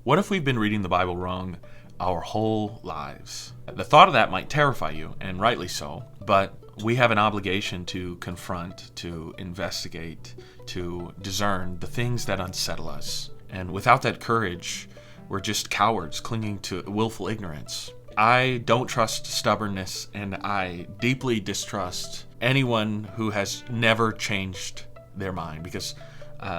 What if we've been reading the Bible wrong our whole lives? The thought of that might terrify you, and rightly so, but we have an obligation to confront, to investigate, to discern the things that unsettle us. And without that courage, we're just cowards clinging to willful ignorance. I don't trust stubbornness, and I deeply distrust anyone who has never changed their mind, because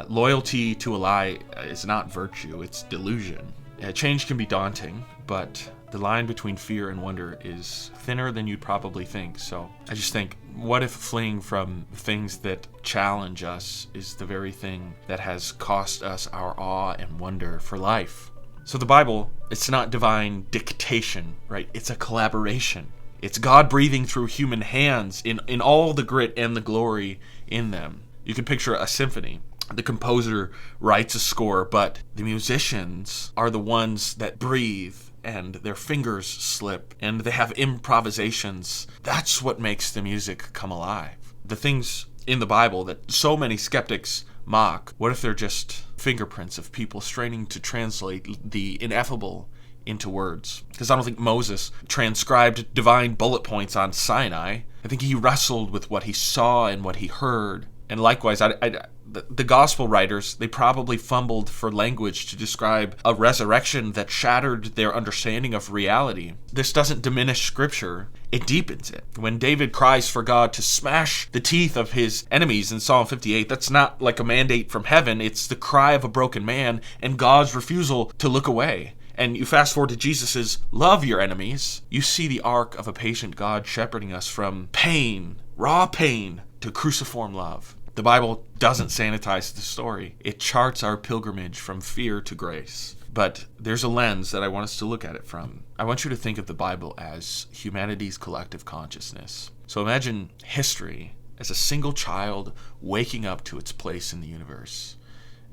loyalty to a lie is not virtue, it's delusion. Change can be daunting, but the line between fear and wonder is thinner than you'd probably think. So I just think, what if fleeing from things that challenge us is the very thing that has cost us our awe and wonder for life? So the Bible, it's not divine dictation, right? It's a collaboration. It's God breathing through human hands in all the grit and the glory in them. You can picture a symphony. The composer writes a score, but the musicians are the ones that breathe, and their fingers slip, and they have improvisations. That's what makes the music come alive. The things in the Bible that so many skeptics mock, what if they're just fingerprints of people straining to translate the ineffable into words? Because I don't think Moses transcribed divine bullet points on Sinai. I think he wrestled with what he saw and what he heard. And likewise, the gospel writers, they probably fumbled for language to describe a resurrection that shattered their understanding of reality. This doesn't diminish Scripture, it deepens it. When David cries for God to smash the teeth of his enemies in Psalm 58, that's not like a mandate from heaven, it's the cry of a broken man and God's refusal to look away. And you fast forward to Jesus' love your enemies, you see the arc of a patient God shepherding us from pain, raw pain, to cruciform love. The Bible doesn't sanitize the story. It charts our pilgrimage from fear to grace. But there's a lens that I want us to look at it from. I want you to think of the Bible as humanity's collective consciousness. So imagine history as a single child waking up to its place in the universe.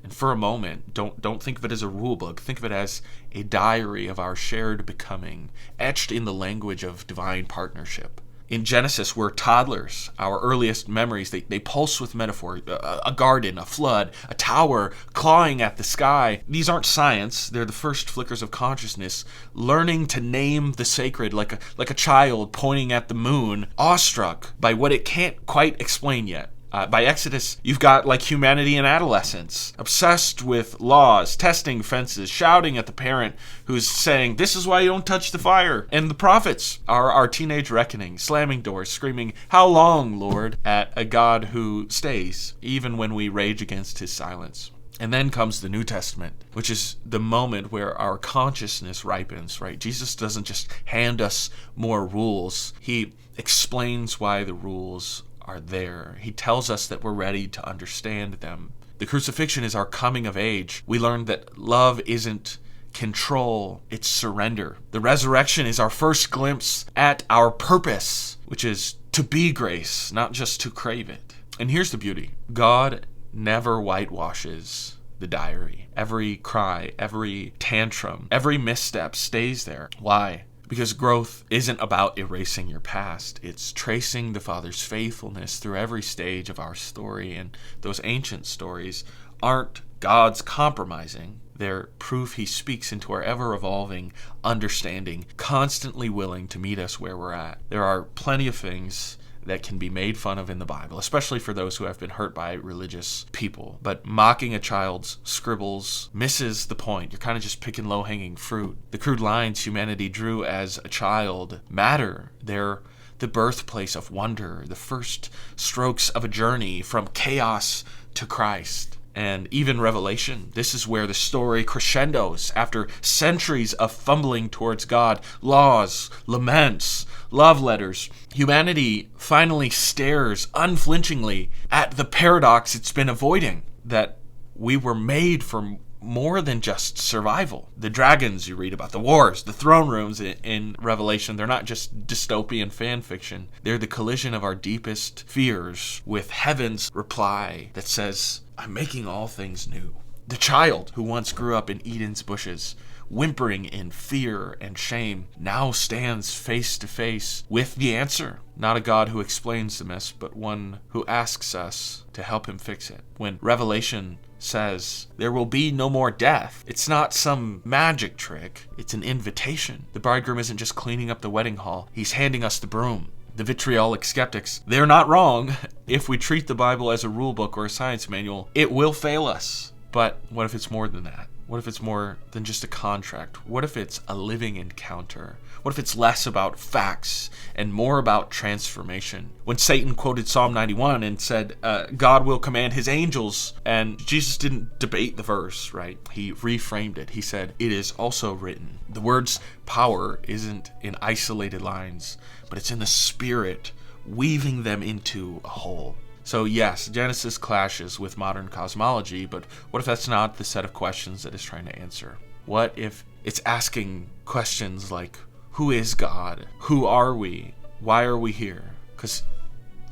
And for a moment, don't think of it as a rule book. Think of it as a diary of our shared becoming, etched in the language of divine partnership. In Genesis, we're toddlers. Our earliest memories, they pulse with metaphor. A garden, a flood, a tower clawing at the sky. These aren't science. They're the first flickers of consciousness, learning to name the sacred like a child pointing at the moon, awestruck by what it can't quite explain yet. By Exodus, you've got like humanity in adolescence, obsessed with laws, testing fences, shouting at the parent who's saying, "This is why you don't touch the fire." And the prophets are our teenage reckoning, slamming doors, screaming, "How long, Lord?" at a God who stays, even when we rage against his silence. And then comes the New Testament, which is the moment where our consciousness ripens, right? Jesus doesn't just hand us more rules. He explains why the rules are there. He tells us that we're ready to understand them. The crucifixion is our coming of age. We learn that love isn't control, it's surrender. The resurrection is our first glimpse at our purpose, which is to be grace, not just to crave it. And here's the beauty. God never whitewashes the diary. Every cry, every tantrum, every misstep stays there. Why? Because growth isn't about erasing your past. It's tracing the Father's faithfulness through every stage of our story. And those ancient stories aren't God's compromising. They're proof he speaks into our ever-evolving understanding, constantly willing to meet us where we're at. There are plenty of things that can be made fun of in the Bible, especially for those who have been hurt by religious people. But mocking a child's scribbles misses the point. You're kind of just picking low-hanging fruit. The crude lines humanity drew as a child matter. They're the birthplace of wonder, the first strokes of a journey from chaos to Christ. And even Revelation, this is where the story crescendos after centuries of fumbling towards God, laws, laments, love letters. Humanity finally stares unflinchingly at the paradox it's been avoiding, that we were made for more than just survival. The dragons you read about, the wars, the throne rooms in Revelation, they're not just dystopian fan fiction. They're the collision of our deepest fears with heaven's reply that says, "I'm making all things new." The child who once grew up in Eden's bushes, whimpering in fear and shame, now stands face to face with the answer. Not a God who explains the mess, but one who asks us to help him fix it. When Revelation says there will be no more death. It's not some magic trick. It's an invitation. The bridegroom isn't just cleaning up the wedding hall. He's handing us the broom. The vitriolic skeptics, they're not wrong. If we treat the Bible as a rule book or a science manual, it will fail us. But what if it's more than that? What if it's more than just a contract? What if it's a living encounter? What if it's less about facts and more about transformation? When Satan quoted Psalm 91 and said, God will command his angels, and Jesus didn't debate the verse, right? He reframed it. He said, it is also written. The word's power isn't in isolated lines, but it's in the Spirit, weaving them into a whole. So yes, Genesis clashes with modern cosmology, but what if that's not the set of questions that it's trying to answer? What if it's asking questions like, who is God? Who are we? Why are we here? Because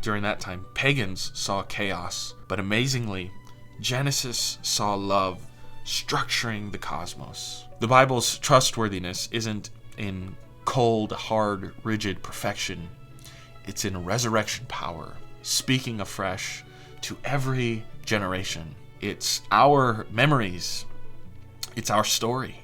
during that time, pagans saw chaos, but amazingly, Genesis saw love structuring the cosmos. The Bible's trustworthiness isn't in cold, hard, rigid perfection. It's in resurrection power, speaking afresh to every generation. It's our memories. It's our story.